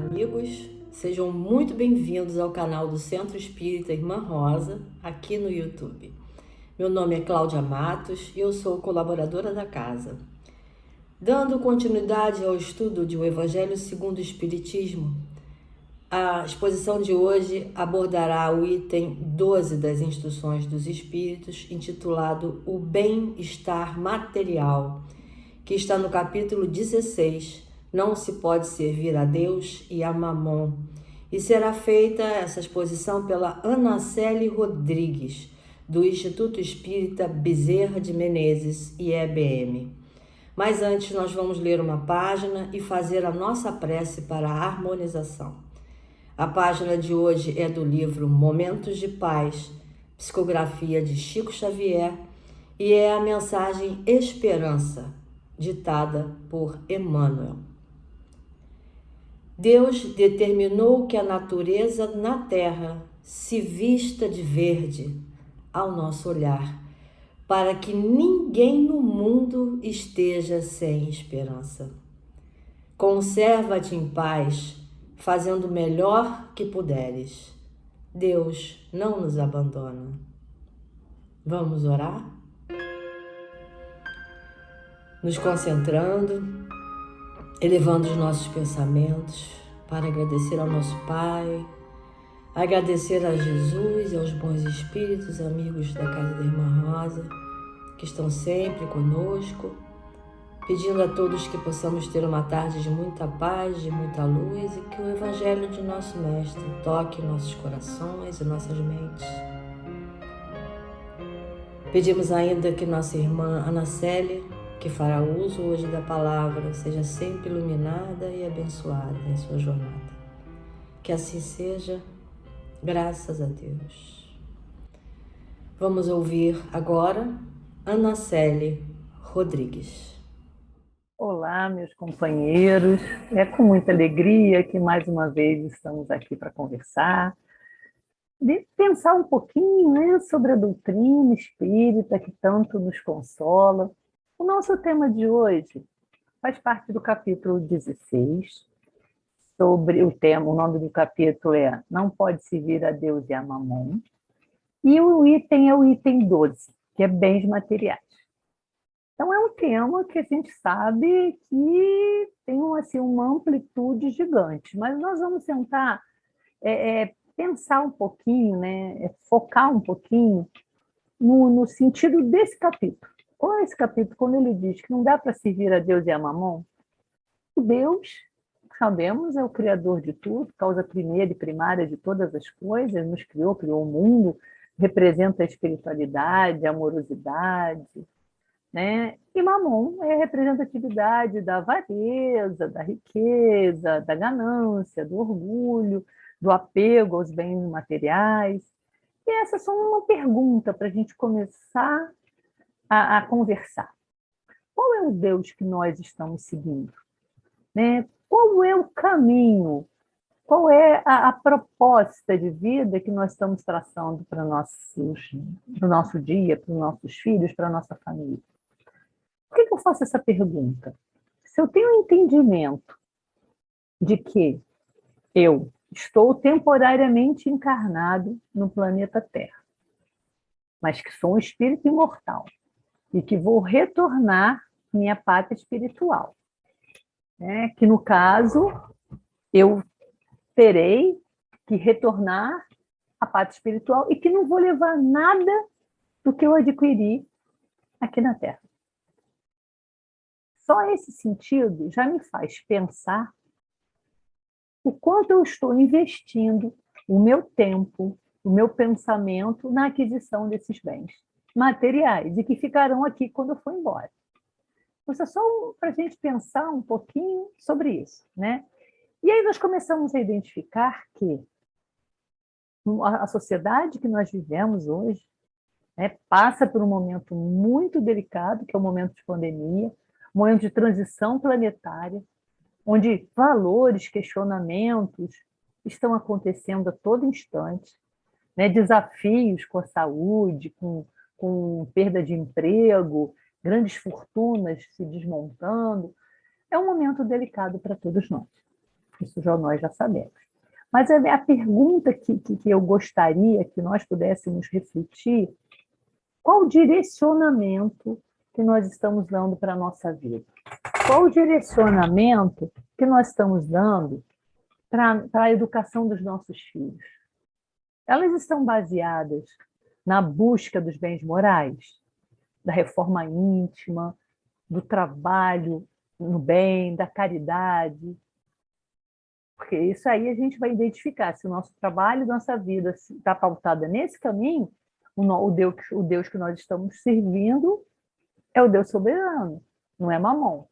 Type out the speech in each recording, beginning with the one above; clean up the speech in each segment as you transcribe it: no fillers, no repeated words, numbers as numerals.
amigos, sejam muito bem-vindos ao canal do Centro Espírita Irmã Rosa, aqui no YouTube. Meu nome é Cláudia Matos e eu sou colaboradora da casa. Dando continuidade ao estudo de O Evangelho segundo o Espiritismo, a exposição de hoje abordará o item 12 das Instruções dos Espíritos, intitulado O Bem-Estar Material, que está no capítulo 16, Não se pode servir a Deus e a Mamon, e será feita essa exposição pela Anaceli Rodrigues, do Instituto Espírita Bezerra de Menezes, IEBM. Mas antes nós vamos ler uma página e fazer a nossa prece para a harmonização. A página de hoje é do livro Momentos de Paz, psicografia de Chico Xavier, e é a mensagem Esperança, ditada por Emmanuel. Deus determinou que a natureza na terra se vista de verde ao nosso olhar, para que ninguém no mundo esteja sem esperança. Conserva-te em paz, fazendo o melhor que puderes. Deus não nos abandona. Vamos orar? Nos concentrando, elevando os nossos pensamentos para agradecer ao nosso Pai, agradecer a Jesus e aos bons espíritos, amigos da Casa da Irmã Rosa, que estão sempre conosco, pedindo a todos que possamos ter uma tarde de muita paz, de muita luz e que o Evangelho de nosso Mestre toque nossos corações e nossas mentes. Pedimos ainda que nossa irmã Anaceli, que fará uso hoje da palavra, seja sempre iluminada e abençoada em sua jornada. Que assim seja, graças a Deus. Vamos ouvir agora Anaceli Rodrigues. Olá, meus companheiros. É com muita alegria que mais uma vez estamos aqui para conversar, de pensar um pouquinho, né, sobre a doutrina espírita que tanto nos consola. O nosso tema de hoje faz parte do capítulo 16, sobre o nome do capítulo é Não pode servir a Deus e a Mamon, e o item é o item 12, que é bens materiais. Então, é um tema que a gente sabe que tem assim, uma amplitude gigante, mas nós vamos tentar pensar um pouquinho, né, focar um pouquinho no sentido desse capítulo. Qual é esse capítulo? Quando ele diz que não dá para servir a Deus e a Mamon, o Deus, sabemos, é o Criador de tudo, causa primeira e primária de todas as coisas, nos criou o mundo, representa a espiritualidade, a amorosidade, né? E Mamon é a representatividade da avareza, da riqueza, da ganância, do orgulho, do apego aos bens materiais. E essa é só uma pergunta para a gente começar a conversar. Qual é o Deus que nós estamos seguindo? Né? Qual é o caminho? Qual é a proposta de vida que nós estamos traçando para o nosso dia, para os nossos filhos, para a nossa família? Por que eu faço essa pergunta? Se eu tenho um entendimento de que eu estou temporariamente encarnado no planeta Terra, mas que sou um espírito imortal e que vou retornar à minha pátria espiritual, né? Que no caso eu terei que retornar à pátria espiritual e que não vou levar nada do que eu adquiri aqui na Terra. Só esse sentido já me faz pensar o quanto eu estou investindo o meu tempo, o meu pensamento na aquisição desses bens materiais e que ficarão aqui quando eu for embora. Isso é só para a gente pensar um pouquinho sobre isso, né? E aí nós começamos a identificar que a sociedade que nós vivemos hoje, né, passa por um momento muito delicado, que é o momento de pandemia, um momento de transição planetária, onde valores, questionamentos estão acontecendo a todo instante, né? Desafios com a saúde, com perda de emprego, grandes fortunas se desmontando. É um momento delicado para todos nós. Isso já nós já sabemos. Mas a pergunta que eu gostaria que nós pudéssemos refletir: qual o direcionamento que nós estamos dando para a nossa vida? Qual o direcionamento que nós estamos dando para a educação dos nossos filhos? Elas estão baseadas na busca dos bens morais, da reforma íntima, do trabalho no bem, da caridade? Porque isso aí a gente vai identificar se o nosso trabalho, nossa vida está pautada nesse caminho. O Deus que nós estamos servindo é o Deus soberano, não é Mamon.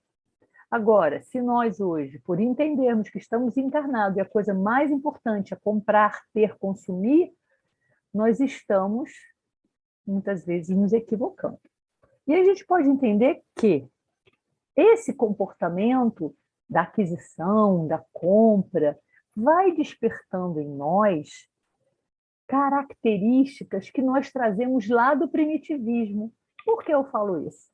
Agora, se nós hoje, por entendermos que estamos encarnados e a coisa mais importante é comprar, ter, consumir, nós estamos, muitas vezes, nos equivocando. E a gente pode entender que esse comportamento da aquisição, da compra, vai despertando em nós características que nós trazemos lá do primitivismo. Por que eu falo isso?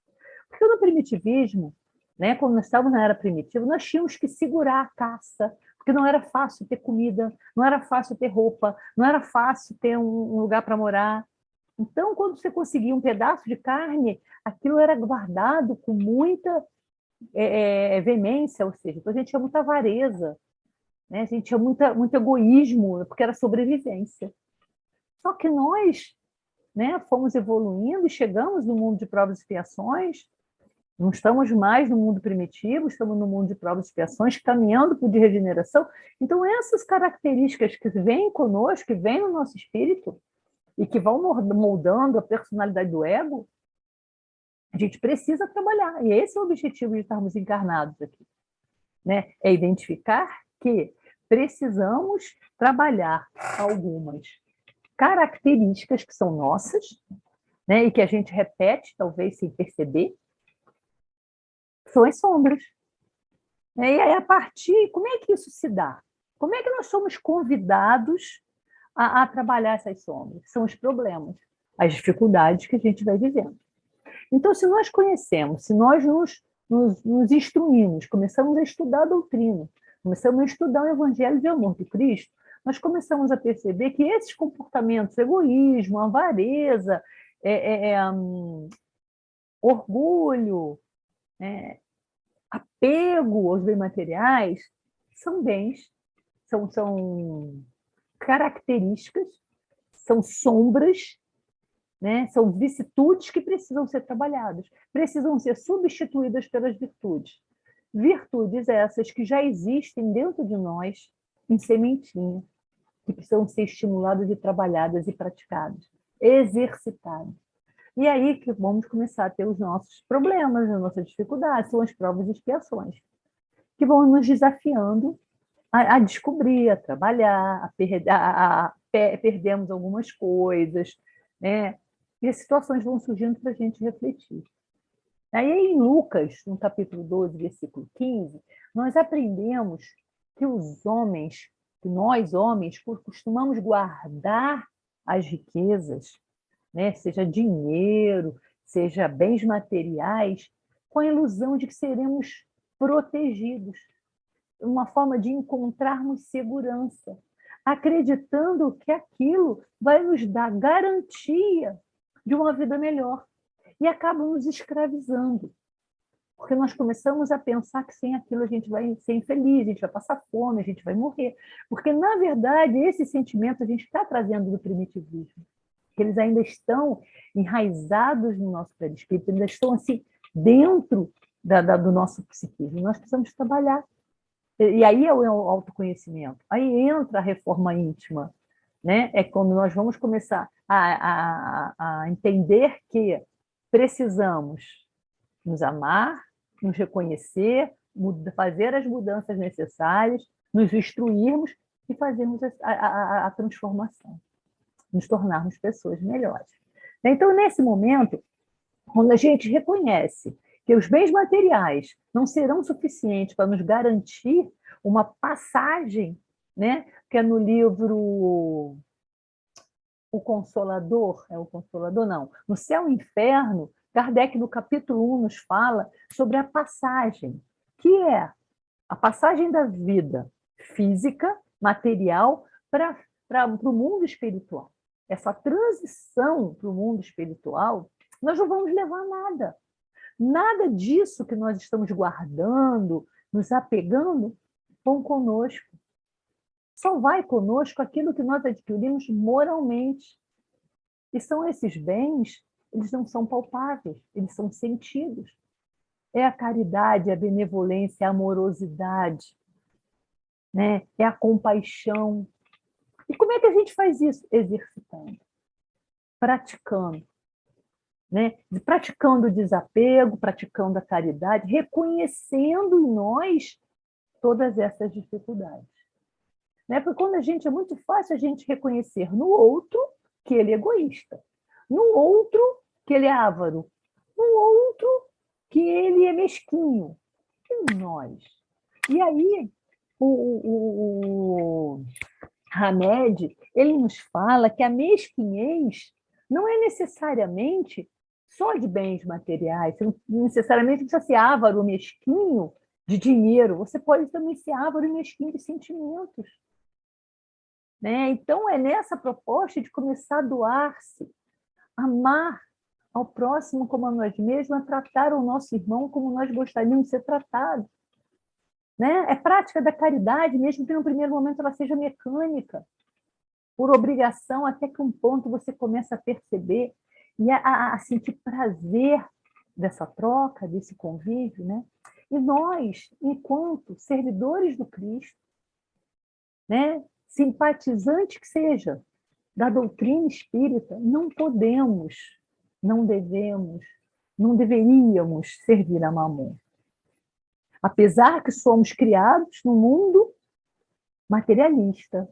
Porque no primitivismo, né, quando nós estávamos na era primitiva, nós tínhamos que segurar a caça, porque não era fácil ter comida, não era fácil ter roupa, não era fácil ter um lugar para morar. Então, quando você conseguia um pedaço de carne, aquilo era guardado com muita veemência, ou seja, então a gente tinha muita avareza, né? A gente tinha muito egoísmo, porque era sobrevivência. Só que nós, né, fomos evoluindo e chegamos no mundo de provas e expiações. Não estamos mais no mundo primitivo, estamos no mundo de provas e expiações, caminhando para o de regeneração. Então, essas características que vêm conosco, que vêm no nosso espírito, e que vão moldando a personalidade do ego, a gente precisa trabalhar. E esse é o objetivo de estarmos encarnados aqui, né? É identificar que precisamos trabalhar algumas características que são nossas, né? E que a gente repete, talvez sem perceber, são as sombras. E aí, a partir, como é que isso se dá? Como é que nós somos convidados a trabalhar essas sombras? São os problemas, as dificuldades que a gente vai vivendo. Então, se nós conhecemos, se nós nos instruímos, começamos a estudar a doutrina, começamos a estudar o Evangelho de amor de Cristo, nós começamos a perceber que esses comportamentos, egoísmo, avareza, orgulho, apego aos bens materiais, são bens, são características, são sombras, né? São vicissitudes que precisam ser trabalhadas, precisam ser substituídas pelas virtudes. Virtudes essas que já existem dentro de nós, em sementinha, que precisam ser estimuladas e trabalhadas e praticadas, exercitadas. E aí que vamos começar a ter os nossos problemas, as nossas dificuldades, são as provas e expiações, que vão nos desafiando a descobrir, a trabalhar, perdemos algumas coisas, né? E as situações vão surgindo para a gente refletir. Aí, em Lucas, no capítulo 12, versículo 15, nós aprendemos que os homens, que nós homens, costumamos guardar as riquezas, né? Seja dinheiro, seja bens materiais, com a ilusão de que seremos protegidos, uma forma de encontrarmos segurança, acreditando que aquilo vai nos dar garantia de uma vida melhor, e acaba nos escravizando, porque nós começamos a pensar que sem aquilo a gente vai ser infeliz, a gente vai passar fome, a gente vai morrer, porque, na verdade, esse sentimento a gente está trazendo do primitivismo, que eles ainda estão enraizados no nosso perispírito, ainda estão assim dentro do nosso psiquismo. Nós precisamos trabalhar. E aí é o autoconhecimento. Aí entra a reforma íntima, né? É quando nós vamos começar a entender que precisamos nos amar, nos reconhecer, fazer as mudanças necessárias, nos instruirmos e fazermos a transformação, nos tornarmos pessoas melhores. Então, nesse momento, quando a gente reconhece que os bens materiais não serão suficientes para nos garantir uma passagem, né? Que é no livro O Consolador, é o Consolador, não, no Céu e Inferno, Kardec, no capítulo 1, nos fala sobre a passagem, que é a passagem da vida física, material, para o mundo espiritual. Essa transição para o mundo espiritual, nós não vamos levar nada. Nada disso que nós estamos guardando, nos apegando, vão conosco. Só vai conosco aquilo que nós adquirimos moralmente. E são esses bens, eles não são palpáveis, eles são sentidos. É a caridade, a benevolência, a amorosidade, né? É a compaixão. E como é que a gente faz isso? Exercitando, praticando. Né? Praticando o desapego, praticando a caridade, reconhecendo em nós todas essas dificuldades. Né? Porque quando a gente, é muito fácil a gente reconhecer no outro que ele é egoísta, no outro que ele é avaro, no outro que ele é mesquinho, e nós. E aí, o Hamed, ele nos fala que a mesquinhez não é necessariamente só de bens materiais, você não necessariamente precisa ser avaro, mesquinho de dinheiro, você pode também ser avaro e mesquinho de sentimentos. Né? Então, é nessa proposta de começar a doar-se, amar ao próximo como a nós mesmos, a tratar o nosso irmão como nós gostaríamos de ser tratados. Né? É prática da caridade, mesmo que no primeiro momento ela seja mecânica, por obrigação, até que um ponto você começa a perceber e a sentir prazer dessa troca, desse convívio. Né? E nós, enquanto servidores do Cristo, né, simpatizante que seja da doutrina espírita, não podemos, não devemos, não deveríamos servir a Mamon. Apesar que somos criados num mundo materialista,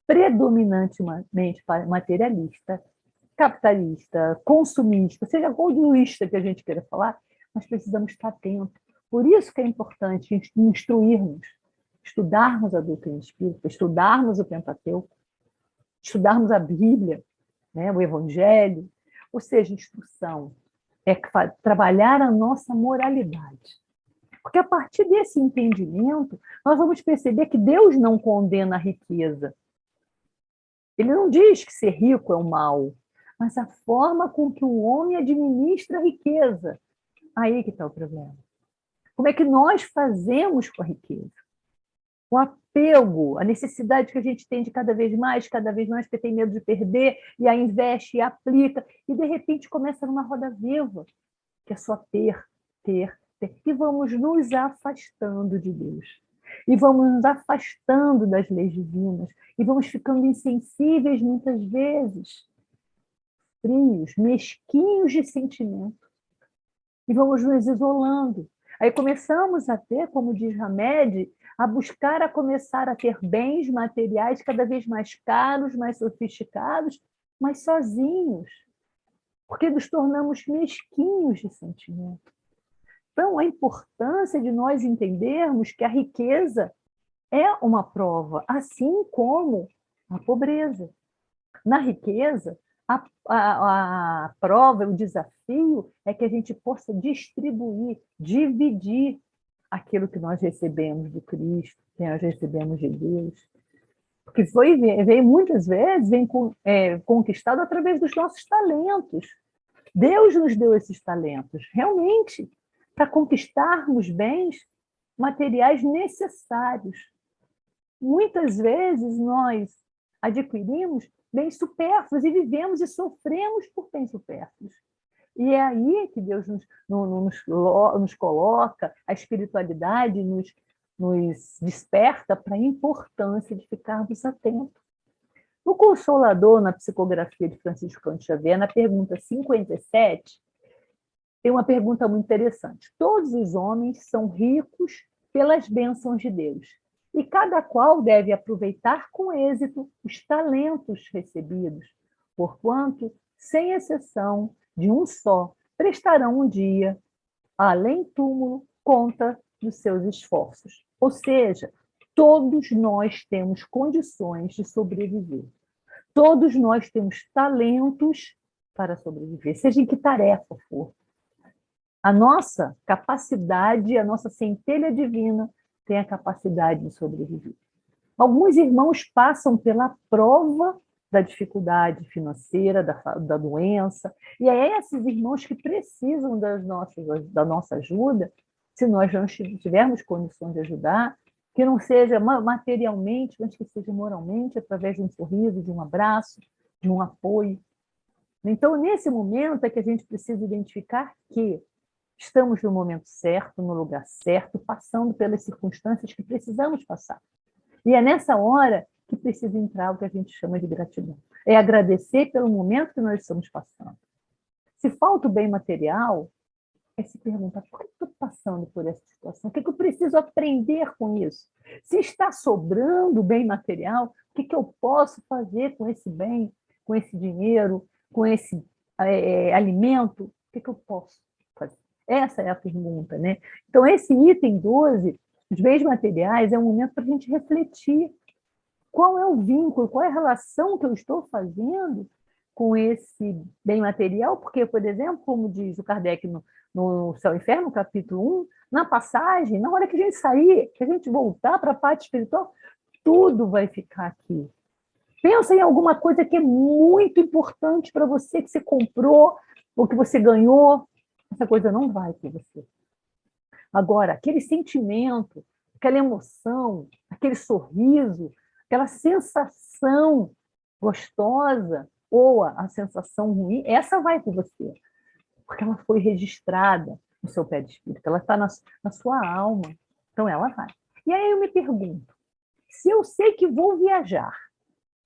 predominantemente materialista, capitalista, consumista, seja egoísta que a gente queira falar, nós precisamos estar atentos. Por isso que é importante instruirmos, estudarmos a doutrina espírita, estudarmos o Pentateuco, estudarmos a Bíblia, né, o Evangelho, ou seja, instrução, é trabalhar a nossa moralidade. Porque a partir desse entendimento, nós vamos perceber que Deus não condena a riqueza. Ele não diz que ser rico é o mal, mas a forma com que o homem administra a riqueza. Aí que está o problema. Como é que nós fazemos com a riqueza? O apego, a necessidade que a gente tem de cada vez mais, porque tem medo de perder, e aí investe e aplica, e de repente começa numa roda viva, que é só ter, ter, ter. E vamos nos afastando de Deus. E vamos nos afastando das leis divinas. E vamos ficando insensíveis muitas vezes, frios, mesquinhos de sentimento. E vamos nos isolando. Aí começamos a ter, como diz Hamed, a começar a ter bens materiais cada vez mais caros, mais sofisticados, mas sozinhos, porque nos tornamos mesquinhos de sentimento. Então, a importância de nós entendermos que a riqueza é uma prova, assim como a pobreza. Na riqueza, a prova, o desafio é que a gente possa distribuir, dividir aquilo que nós recebemos do Cristo, que nós recebemos de Deus. Porque vem muitas vezes, conquistado através dos nossos talentos. Deus nos deu esses talentos, realmente, para conquistarmos bens materiais necessários. Muitas vezes nós adquirimos bens supérfluos e vivemos e sofremos por bens supérfluos. E é aí que Deus nos coloca, a espiritualidade nos desperta para a importância de ficarmos atentos. No Consolador, na psicografia de Francisco Cândido Xavier, na pergunta 57, tem uma pergunta muito interessante. Todos os homens são ricos pelas bênçãos de Deus, e cada qual deve aproveitar com êxito os talentos recebidos, porquanto, sem exceção de um só, prestarão um dia, além túmulo, conta dos seus esforços. Ou seja, todos nós temos condições de sobreviver. Todos nós temos talentos para sobreviver, seja em que tarefa for. A nossa capacidade, a nossa centelha divina têm a capacidade de sobreviver. Alguns irmãos passam pela prova da dificuldade financeira, da doença, e é esses irmãos que precisam da nossa ajuda, se nós não tivermos condições de ajudar, que não seja materialmente, mas que seja moralmente, através de um sorriso, de um abraço, de um apoio. Então, nesse momento é que a gente precisa identificar que estamos no momento certo, no lugar certo, passando pelas circunstâncias que precisamos passar. E é nessa hora que precisa entrar o que a gente chama de gratidão. É agradecer pelo momento que nós estamos passando. Se falta o bem material, é se perguntar por que estou passando por essa situação? O que eu preciso aprender com isso? Se está sobrando bem material, o que eu posso fazer com esse bem, com esse dinheiro, com esse alimento? O que eu posso fazer? Essa é a pergunta, né? Então, esse item 12, os bens materiais, é um momento para a gente refletir. Qual é o vínculo, qual é a relação que eu estou fazendo com esse bem material? Porque, por exemplo, como diz o Kardec no Céu e Inferno, capítulo 1, na passagem, na hora que a gente sair, que a gente voltar para a parte espiritual, tudo vai ficar aqui. Pensa em alguma coisa que é muito importante para você, que você comprou, ou que você ganhou. Essa coisa não vai ter você. Agora, aquele sentimento, aquela emoção, aquele sorriso, aquela sensação gostosa ou a sensação ruim, essa vai com você, porque ela foi registrada no seu pé de espírito, ela está na sua alma, então ela vai. E aí eu me pergunto, se eu sei que vou viajar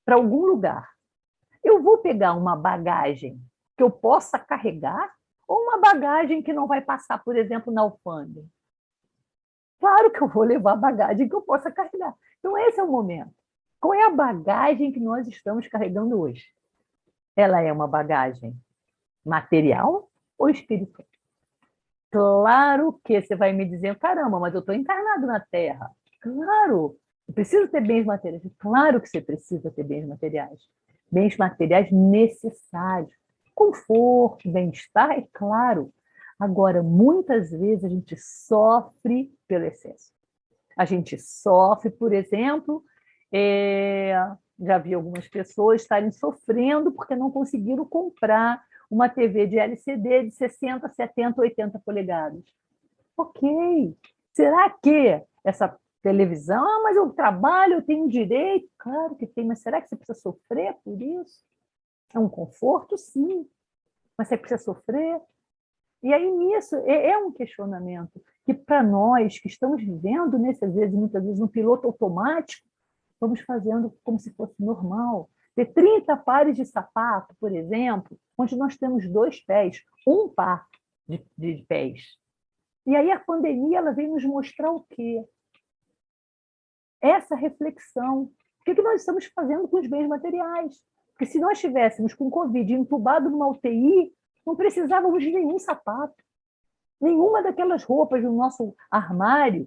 para algum lugar, eu vou pegar uma bagagem que eu possa carregar ou uma bagagem que não vai passar, por exemplo, na alfândega? Claro que eu vou levar a bagagem que eu possa carregar. Então, esse é o momento. Qual é a bagagem que nós estamos carregando hoje? Ela é uma bagagem material ou espiritual? Claro que você vai me dizer, caramba, mas eu estou encarnado na Terra. Claro, eu preciso ter bens materiais. Claro que você precisa ter bens materiais. Bens materiais necessários. Conforto, bem-estar, é claro. Agora, muitas vezes a gente sofre pelo excesso. A gente sofre, por exemplo, já vi algumas pessoas estarem sofrendo porque não conseguiram comprar uma TV de LCD de 60, 70, 80 polegadas. Ok. Será que essa televisão, mas eu trabalho, eu tenho direito? Claro que tem, mas será que você precisa sofrer por isso? É um conforto, sim. Mas você precisa sofrer? E aí, nisso, é um questionamento que, para nós que estamos vivendo, muitas vezes, no piloto automático, vamos fazendo como se fosse normal. Ter 30 pares de sapato, por exemplo, onde nós temos 2 pés, um par de pés. E aí a pandemia ela vem nos mostrar o quê? Essa reflexão. O que nós estamos fazendo com os bens materiais? Porque se nós estivéssemos com Covid entubado numa UTI, não precisávamos de nenhum sapato. Nenhuma daquelas roupas do nosso armário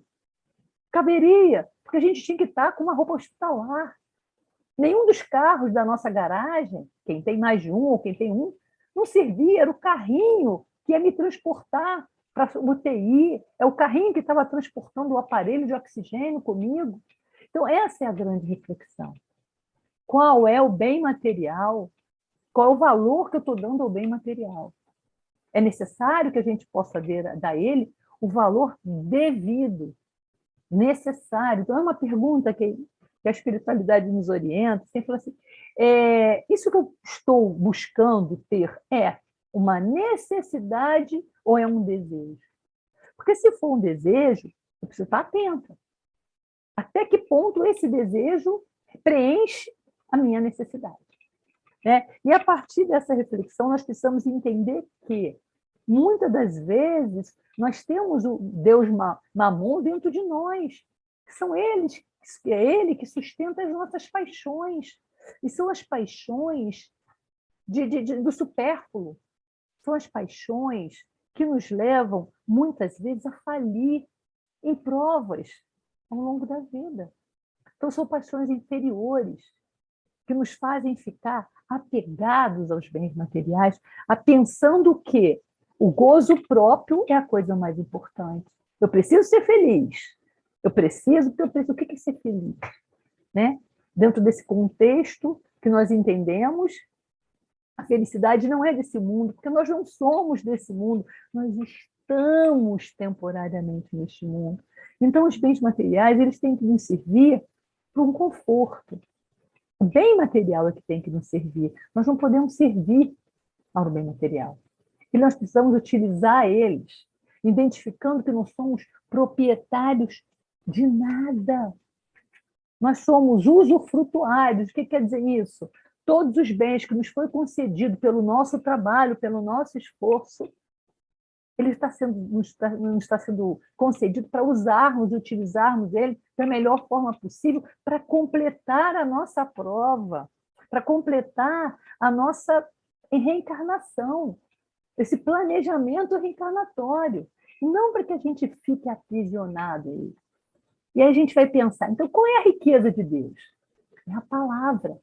caberia, porque a gente tinha que estar com uma roupa hospitalar. Nenhum dos carros da nossa garagem, quem tem mais de um ou quem tem um, não servia, era o carrinho que ia me transportar para a UTI, é o carrinho que estava transportando o aparelho de oxigênio comigo. Então, essa é a grande reflexão. Qual é o bem material? Qual é o valor que eu estou dando ao bem material? É necessário que a gente possa dar a ele o valor devido, necessário. Então, é uma pergunta que a espiritualidade nos orienta, sempre fala assim, isso que eu estou buscando ter é uma necessidade ou é um desejo? Porque se for um desejo, eu preciso estar atenta. Até que ponto esse desejo preenche a minha necessidade? E a partir dessa reflexão, nós precisamos entender que, muitas das vezes, nós temos o Deus Mamon dentro de nós, que são eles, é ele que sustenta as nossas paixões. E são as paixões do supérfluo, são as paixões que nos levam, muitas vezes, a falir em provas ao longo da vida. Então, são paixões inferiores, que nos fazem ficar apegados aos bens materiais, pensando que o gozo próprio é a coisa mais importante. Eu preciso ser feliz. Eu preciso, porque eu preciso. O que é ser feliz? Né? Dentro desse contexto que nós entendemos, a felicidade não é desse mundo, porque nós não somos desse mundo, nós estamos temporariamente neste mundo. Então, os bens materiais, eles têm que nos servir para um conforto. O bem material é que tem que nos servir. Nós não podemos servir ao bem material. E nós precisamos utilizar eles, identificando que não somos proprietários de nada. Nós somos usufrutuários. O que quer dizer isso? Todos os bens que nos foi concedido pelo nosso trabalho, pelo nosso esforço, ele nos está sendo concedido para usarmos e utilizarmos ele da melhor forma possível para completar a nossa prova, para completar a nossa reencarnação, esse planejamento reencarnatório, não para que a gente fique aprisionado. E aí a gente vai pensar, então, qual é a riqueza de Deus? É a palavra.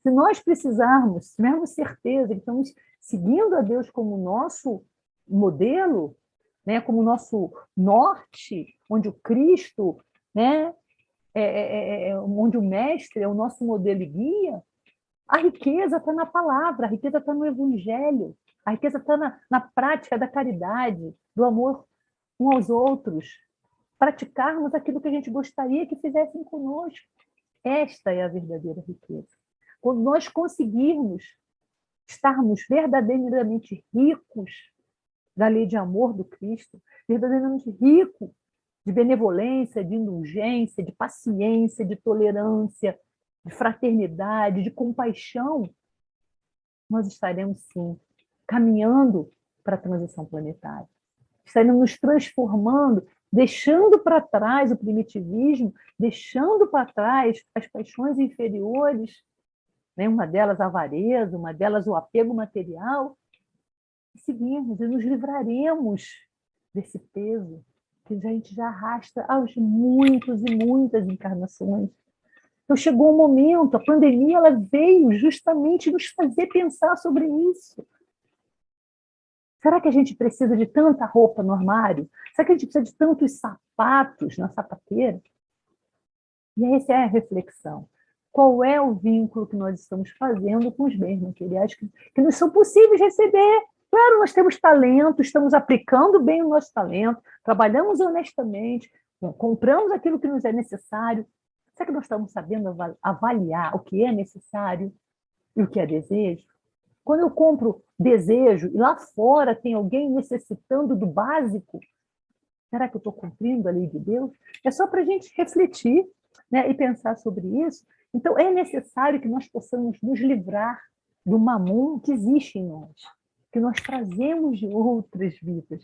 Se nós precisarmos, se tivermos certeza que estamos seguindo a Deus como nosso modelo, né, como nosso norte, onde o Cristo, né, onde o Mestre é o nosso modelo e guia, a riqueza está na palavra, a riqueza está no Evangelho, a riqueza está na prática da caridade, do amor uns aos outros, praticarmos aquilo que a gente gostaria que fizessem conosco. Esta é a verdadeira riqueza. Quando nós conseguirmos estarmos verdadeiramente ricos da lei de amor do Cristo, verdadeiramente ricos de benevolência, de indulgência, de paciência, de tolerância, de fraternidade, de compaixão, nós estaremos, sim, caminhando para a transição planetária. Estaremos nos transformando, deixando para trás o primitivismo, deixando para trás as paixões inferiores, né? Uma delas a avareza, uma delas o apego material, e seguirmos, e nos livraremos desse peso que a gente já arrasta aos muitas e muitas encarnações. Então, chegou um momento, a pandemia ela veio justamente nos fazer pensar sobre isso. Será que a gente precisa de tanta roupa no armário? Será que a gente precisa de tantos sapatos na sapateira? E essa é a reflexão. Qual é o vínculo que nós estamos fazendo com os bens materiais que nos são possíveis receber? Claro, nós temos talento, estamos aplicando bem o nosso talento, trabalhamos honestamente, compramos aquilo que nos é necessário. Será que nós estamos sabendo avaliar o que é necessário e o que é desejo? Quando eu compro desejo e lá fora tem alguém necessitando do básico, será que eu estou cumprindo a lei de Deus? É só para a gente refletir, né, e pensar sobre isso. Então, é necessário que nós possamos nos livrar do mamon que existe em nós, que nós trazemos de outras vidas.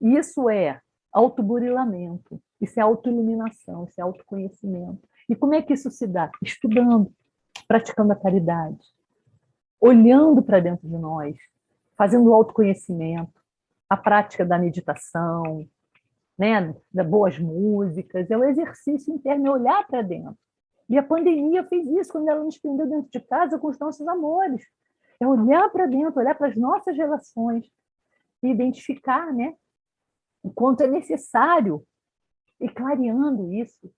Isso é autoburilamento, isso é autoiluminação, isso é autoconhecimento. E como é que isso se dá? Estudando, praticando a caridade, olhando para dentro de nós, fazendo o autoconhecimento, a prática da meditação, né, das boas músicas, é o exercício interno, é olhar para dentro. E a pandemia fez isso quando ela nos prendeu dentro de casa com os nossos amores. É olhar para dentro, olhar para as nossas relações e identificar, né, o quanto é necessário, e clareando isso,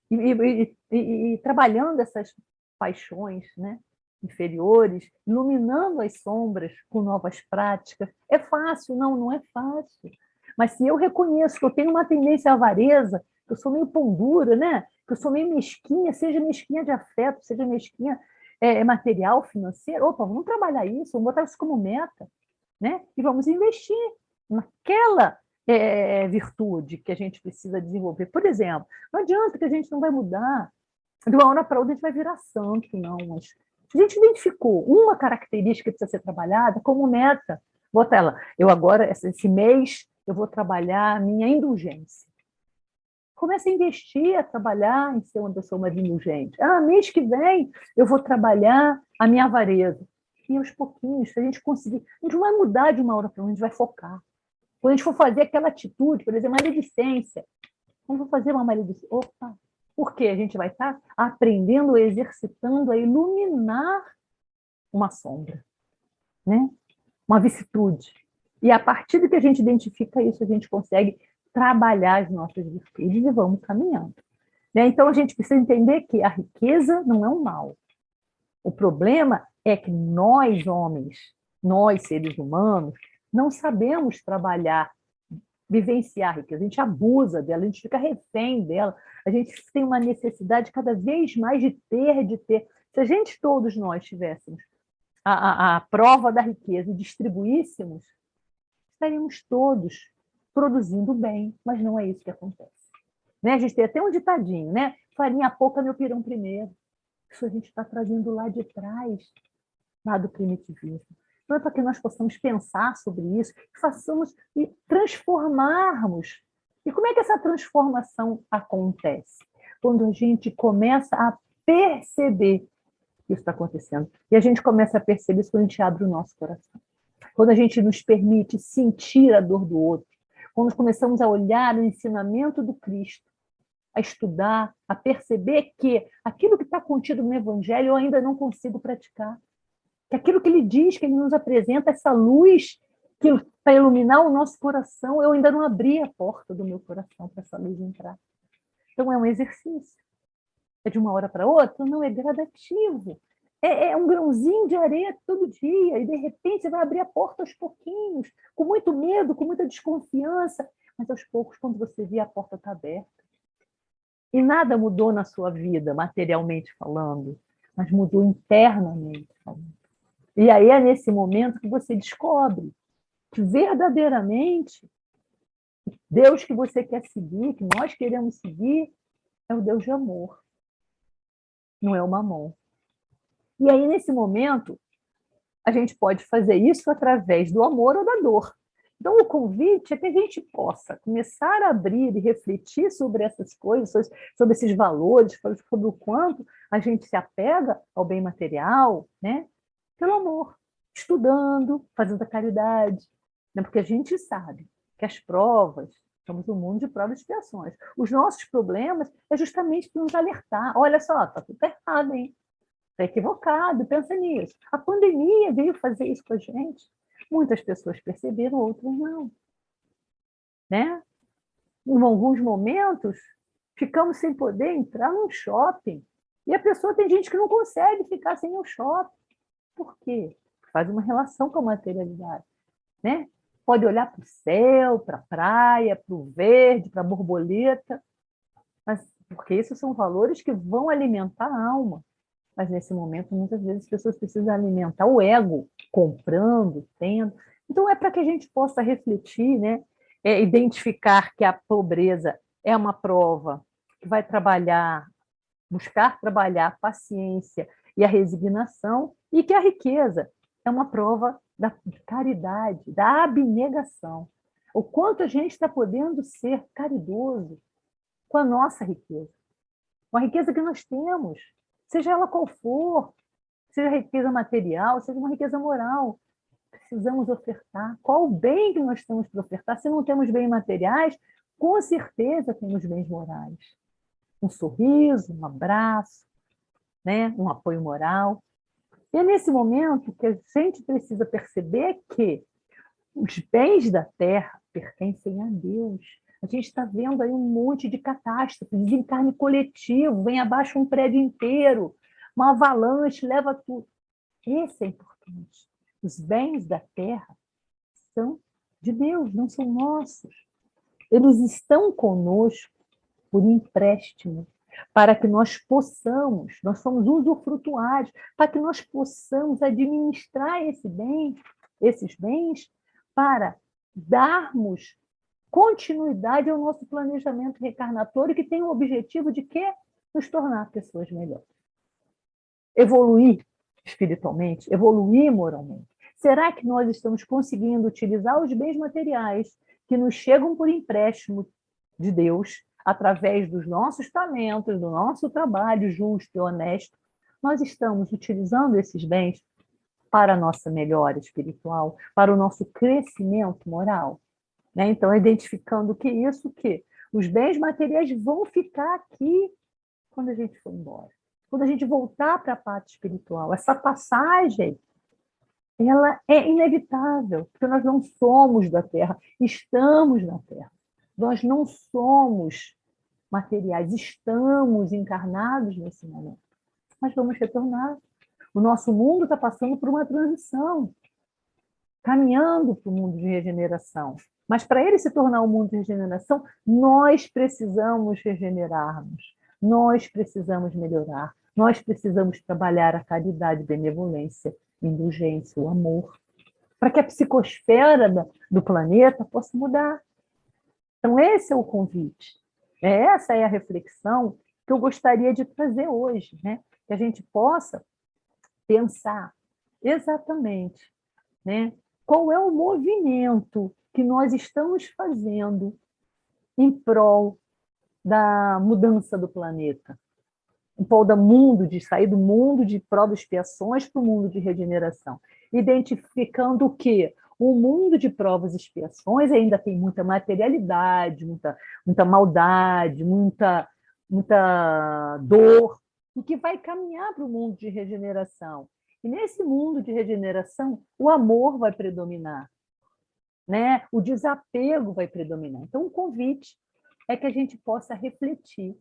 e trabalhando essas paixões, né, inferiores, iluminando as sombras com novas práticas. É fácil? Não, não é fácil. Mas se eu reconheço que eu tenho uma tendência à avareza, que eu sou meio pão dura, né? Que eu sou meio mesquinha, seja mesquinha de afeto, seja mesquinha material, financeiro, opa, vamos trabalhar isso, vamos botar isso como meta, né? E vamos investir naquela virtude que a gente precisa desenvolver. Por exemplo, não adianta que a gente não vai mudar, de uma hora para outra a gente vai virar santo, não, mas a gente identificou uma característica que precisa ser trabalhada como meta, bota ela, eu agora, esse mês, eu vou trabalhar a minha indulgência. Comece a investir, a trabalhar em ser uma pessoa mais indulgente. Mês que vem eu vou trabalhar a minha avareza. E aos pouquinhos, se a gente conseguir, a gente não vai mudar de uma hora para outra, a gente vai focar. Quando a gente for fazer aquela atitude, por exemplo, maledicência, quando eu vou fazer uma maledicência, opa, por quê? A gente vai estar aprendendo, exercitando a iluminar uma sombra, né? Uma vicissitude. E a partir do que a gente identifica isso, a gente consegue trabalhar as nossas virtudes e vamos caminhando. Né? Então, a gente precisa entender que a riqueza não é um mal. O problema é que nós, homens, nós, seres humanos, não sabemos trabalhar, vivenciar a riqueza. A gente abusa dela, a gente fica refém dela, a gente tem uma necessidade cada vez mais de ter, de ter. Se a gente, todos nós, tivéssemos a prova da riqueza e distribuíssemos, estaríamos todos produzindo bem, mas não é isso que acontece. Né? A gente tem até um ditadinho, né? Farinha pouca, meu pirão primeiro. Isso a gente está trazendo lá de trás, lá do primitivismo. Então, é para que nós possamos pensar sobre isso, façamos e transformarmos. E como é que essa transformação acontece? Quando a gente começa a perceber que isso está acontecendo. E a gente começa a perceber isso quando a gente abre o nosso coração. Quando a gente nos permite sentir a dor do outro. Quando começamos a olhar o ensinamento do Cristo, a estudar, a perceber que aquilo que está contido no Evangelho eu ainda não consigo praticar. Que aquilo que ele diz, que ele nos apresenta, essa luz que para iluminar o nosso coração, eu ainda não abri a porta do meu coração para essa luz entrar. Então, é um exercício. É de uma hora para outra? Não, é gradativo. É um grãozinho de areia todo dia, e de repente você vai abrir a porta aos pouquinhos, com muito medo, com muita desconfiança, mas aos poucos, quando você vê, a porta está aberta. E nada mudou na sua vida, materialmente falando, mas mudou internamente falando. E aí é nesse momento que você descobre que verdadeiramente Deus que você quer seguir, que nós queremos seguir, é o Deus de amor, não é o mamon. E aí, nesse momento, a gente pode fazer isso através do amor ou da dor. Então, o convite é que a gente possa começar a abrir e refletir sobre essas coisas, sobre esses valores, sobre o quanto a gente se apega ao bem material, né? Pelo amor, estudando, fazendo a caridade, né? Porque a gente sabe que as provas, estamos no mundo de provas e expiações. Os nossos problemas é justamente para nos alertar. Olha só, está tudo errado, hein? Está equivocado, pensa nisso. A pandemia veio fazer isso com a gente. Muitas pessoas perceberam, outras não. Né? Em alguns momentos, ficamos sem poder entrar num shopping. E a pessoa tem gente que não consegue ficar sem o shopping. Por quê? Faz uma relação com a materialidade. Né? Pode olhar para o céu, para a praia, para o verde, para a borboleta, mas porque esses são valores que vão alimentar a alma. Mas, nesse momento, muitas vezes as pessoas precisam alimentar o ego, comprando, tendo. Então, é para que a gente possa refletir, né? Identificar que a pobreza é uma prova que vai buscar trabalhar a paciência e a resignação, e que a riqueza é uma prova da caridade, da abnegação. O quanto a gente está podendo ser caridoso com a nossa riqueza, com a riqueza que nós temos, seja ela qual for, seja riqueza material, seja uma riqueza moral. Precisamos ofertar. Qual o bem que nós temos para ofertar? Se não temos bens materiais, com certeza temos bens morais. Um sorriso, um abraço, né? Um apoio moral. E é nesse momento que a gente precisa perceber que os bens da terra pertencem a Deus. A gente está vendo aí um monte de catástrofe, desencarne coletivo, vem abaixo um prédio inteiro, uma avalanche, leva tudo. Esse é importante. Os bens da terra são de Deus, não são nossos. Eles estão conosco por empréstimo, para que nós possamos, nós somos usufrutuários, para que nós possamos administrar esses bens, para darmos continuidade ao nosso planejamento reencarnatório, que tem o objetivo de quê? Nos tornar pessoas melhores. Evoluir espiritualmente, evoluir moralmente. Será que nós estamos conseguindo utilizar os bens materiais que nos chegam por empréstimo de Deus, através dos nossos talentos, do nosso trabalho justo e honesto? Nós estamos utilizando esses bens para a nossa melhora espiritual, para o nosso crescimento moral? Né? Então, identificando que os bens materiais vão ficar aqui quando a gente for embora. Quando a gente voltar para a parte espiritual. Essa passagem, ela é inevitável, porque nós não somos da Terra, estamos na Terra. Nós não somos materiais, estamos encarnados nesse momento. Mas vamos retornar. O nosso mundo está passando por uma transição, caminhando para o mundo de regeneração. Mas para ele se tornar um mundo de regeneração, nós precisamos regenerarmos, nós precisamos melhorar, nós precisamos trabalhar a caridade, benevolência, indulgência, o amor, para que a psicosfera do planeta possa mudar. Então, esse é o convite. Essa é a reflexão que eu gostaria de trazer hoje, né? Que a gente possa pensar exatamente, né? Qual é o movimento que nós estamos fazendo em prol da mudança do planeta, em prol do mundo, de sair do mundo de provas e expiações para o mundo de regeneração, identificando o quê? O mundo de provas e expiações ainda tem muita materialidade, muita maldade, muita dor, e que vai caminhar para o mundo de regeneração. E nesse mundo de regeneração, o amor vai predominar, né? O desapego vai predominar. Então, o convite é que a gente possa refletir,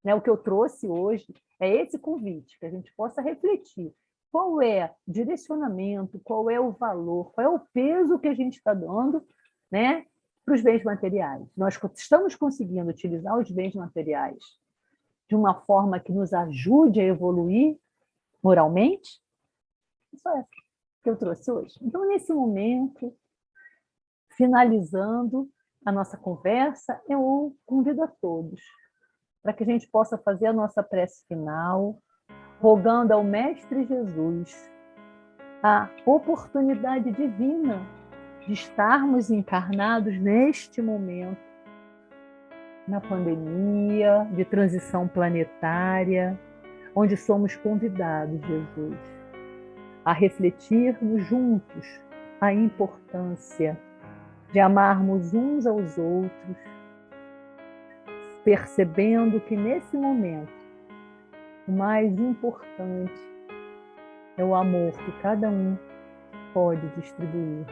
né? O que eu trouxe hoje é esse convite, que a gente possa refletir qual é o direcionamento, qual é o valor, qual é o peso que a gente está dando, né, para os bens materiais. Nós estamos conseguindo utilizar os bens materiais de uma forma que nos ajude a evoluir moralmente? Isso é o que eu trouxe hoje. Então, nesse momento, finalizando a nossa conversa, eu convido a todos para que a gente possa fazer a nossa prece final, rogando ao Mestre Jesus a oportunidade divina de estarmos encarnados neste momento, na pandemia, de transição planetária, onde somos convidados, Jesus, a refletirmos juntos a importância de amarmos uns aos outros, percebendo que nesse momento o mais importante é o amor que cada um pode distribuir.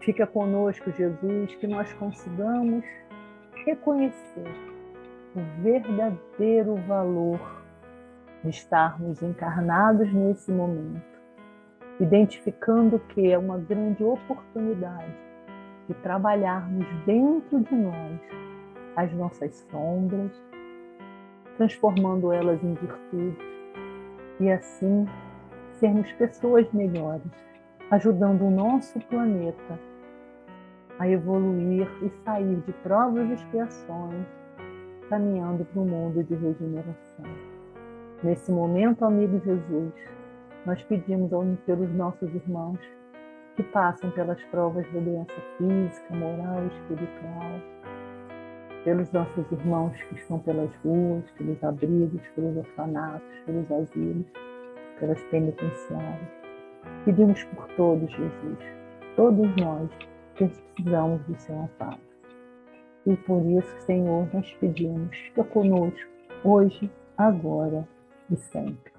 Fica conosco, Jesus, que nós consigamos reconhecer o verdadeiro valor de estarmos encarnados nesse momento, identificando que é uma grande oportunidade de trabalharmos dentro de nós as nossas sombras, transformando elas em virtudes e assim sermos pessoas melhores, ajudando o nosso planeta a evoluir e sair de provas e expiações, caminhando para o mundo de regeneração. Nesse momento, amigo Jesus, nós pedimos pelos nossos irmãos que passam pelas provas da doença física, moral e espiritual, pelos nossos irmãos que estão pelas ruas, pelos abrigos, pelos orfanatos, pelos asilos, pelas penitenciárias. Pedimos por todos, Jesus, todos nós que precisamos do seu amparo. E por isso, Senhor, nós pedimos, fica conosco, hoje, agora e sempre.